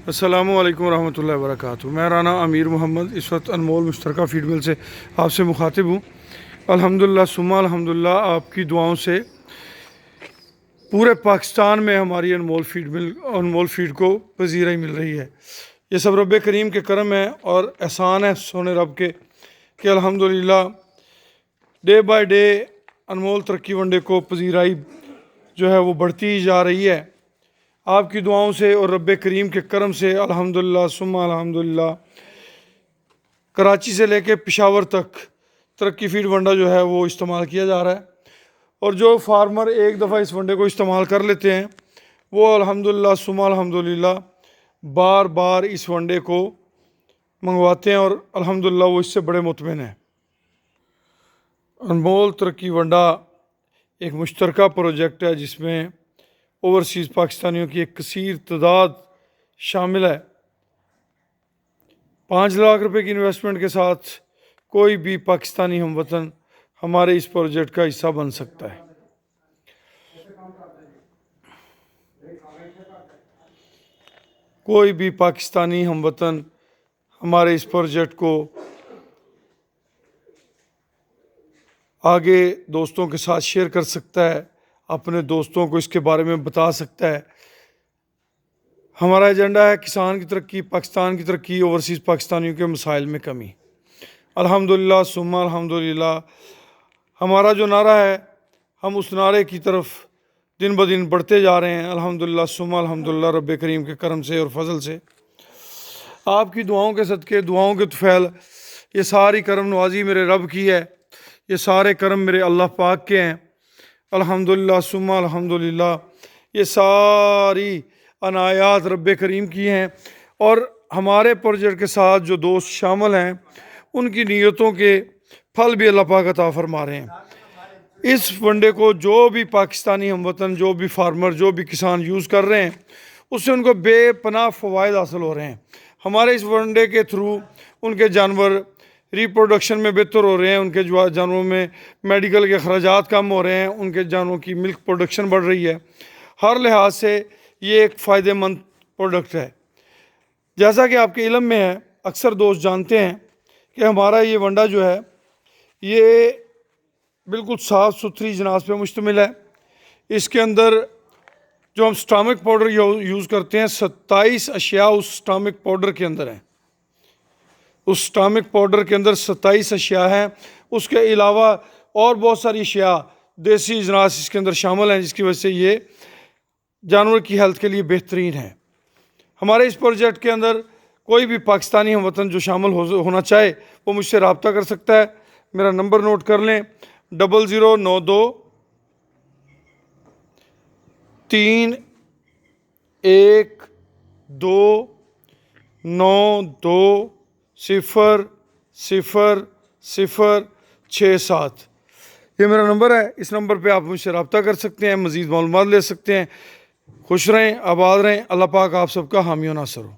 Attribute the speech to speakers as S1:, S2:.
S1: السلام علیکم ورحمۃ اللہ وبرکاتہ۔ میں رانا امیر محمد اس وقت انمول مشترکہ فیڈ مل سے آپ سے مخاطب ہوں۔ الحمدللہ ثم الحمدللہ آپ کی دعاؤں سے پورے پاکستان میں ہماری انمول فیڈ کو پذیرائی مل رہی ہے۔ یہ سب رب کریم کے کرم ہے اور احسان ہے سونے رب کے کہ الحمدللہ ڈے بائی ڈے انمول ترقی ونڈے کو پذیرائی جو ہے وہ بڑھتی ہی جا رہی ہے۔ آپ کی دعاؤں سے اور رب کریم کے کرم سے الحمدللہ ثم الحمدللہ کراچی سے لے کے پشاور تک ترقی فیڈ ونڈا جو ہے وہ استعمال کیا جا رہا ہے، اور جو فارمر ایک دفعہ اس ونڈے کو استعمال کر لیتے ہیں وہ الحمدللہ ثم الحمدللہ بار بار اس ونڈے کو منگواتے ہیں اور الحمدللہ وہ اس سے بڑے مطمئن ہیں۔ انمول ترقی ونڈا ایک مشترکہ پروجیکٹ ہے جس میں اوورسیز پاکستانیوں کی ایک کثیر تعداد شامل ہے۔ 5 لاکھ روپے کی انویسٹمنٹ کے ساتھ کوئی بھی پاکستانی ہم وطن ہمارے اس پروجیکٹ کا حصہ بن سکتا ہے۔ کوئی بھی پاکستانی ہم وطن ہمارے اس پروجیکٹ کو آگے دوستوں کے ساتھ شیئر کر سکتا ہے، اپنے دوستوں کو اس کے بارے میں بتا سکتا ہے۔ ہمارا ایجنڈا ہے کسان کی ترقی، پاکستان کی ترقی، اوورسیز پاکستانیوں کے مسائل میں کمی۔ الحمدللہ ثم الحمدللہ ہمارا جو نعرہ ہے ہم اس نعرے کی طرف دن بدن بڑھتے جا رہے ہیں۔ الحمدللہ ثم الحمدللہ رب کریم کے کرم سے اور فضل سے، آپ کی دعاؤں کے صدقے، دعاؤں کے طفیل، یہ ساری کرم نوازی میرے رب کی ہے، یہ سارے کرم میرے اللہ پاک کے ہیں۔ الحمدللہ ثم الحمدللہ یہ ساری عنایات رب کریم کی ہیں، اور ہمارے پروجیکٹ کے ساتھ جو دوست شامل ہیں ان کی نیتوں کے پھل بھی اللہ پاک عطا فرما رہے ہیں۔ اس ونڈے کو جو بھی پاکستانی ہم وطن، جو بھی فارمر، جو بھی کسان یوز کر رہے ہیں اس سے ان کو بے پناہ فوائد حاصل ہو رہے ہیں۔ ہمارے اس ونڈے کے تھرو ان کے جانور ریپروڈکشن میں بہتر ہو رہے ہیں، ان کے جانوروں میں میڈیکل کے اخراجات کم ہو رہے ہیں، ان کے جانوروں کی ملک پروڈکشن بڑھ رہی ہے۔ ہر لحاظ سے یہ ایک فائدہ مند پروڈکٹ ہے۔ جیسا کہ آپ کے علم میں ہے، اکثر دوست جانتے ہیں کہ ہمارا یہ ونڈا جو ہے یہ بالکل صاف ستھری جناس پہ مشتمل ہے۔ اس کے اندر جو ہم سٹامک پاؤڈر یوز کرتے ہیں 27 اشیاء اس سٹامک پاؤڈر کے اندر ہیں۔ اس سٹامک پاؤڈر کے اندر 27 اشیاء ہیں۔ اس کے علاوہ اور بہت ساری اشیاء دیسی اجناس اس کے اندر شامل ہیں، جس کی وجہ سے یہ جانور کی ہیلتھ کے لیے بہترین ہے۔ ہمارے اس پروجیکٹ کے اندر کوئی بھی پاکستانی ہم وطن جو شامل ہونا چاہے وہ مجھ سے رابطہ کر سکتا ہے۔ میرا نمبر نوٹ کر لیں، 0092 31 2 0 0 0 6 7۔ یہ میرا نمبر ہے، اس نمبر پہ آپ مجھ سے رابطہ کر سکتے ہیں، مزید معلومات لے سکتے ہیں۔ خوش رہیں، آباد رہیں، اللہ پاک آپ سب کا حامی و ناصر ہو۔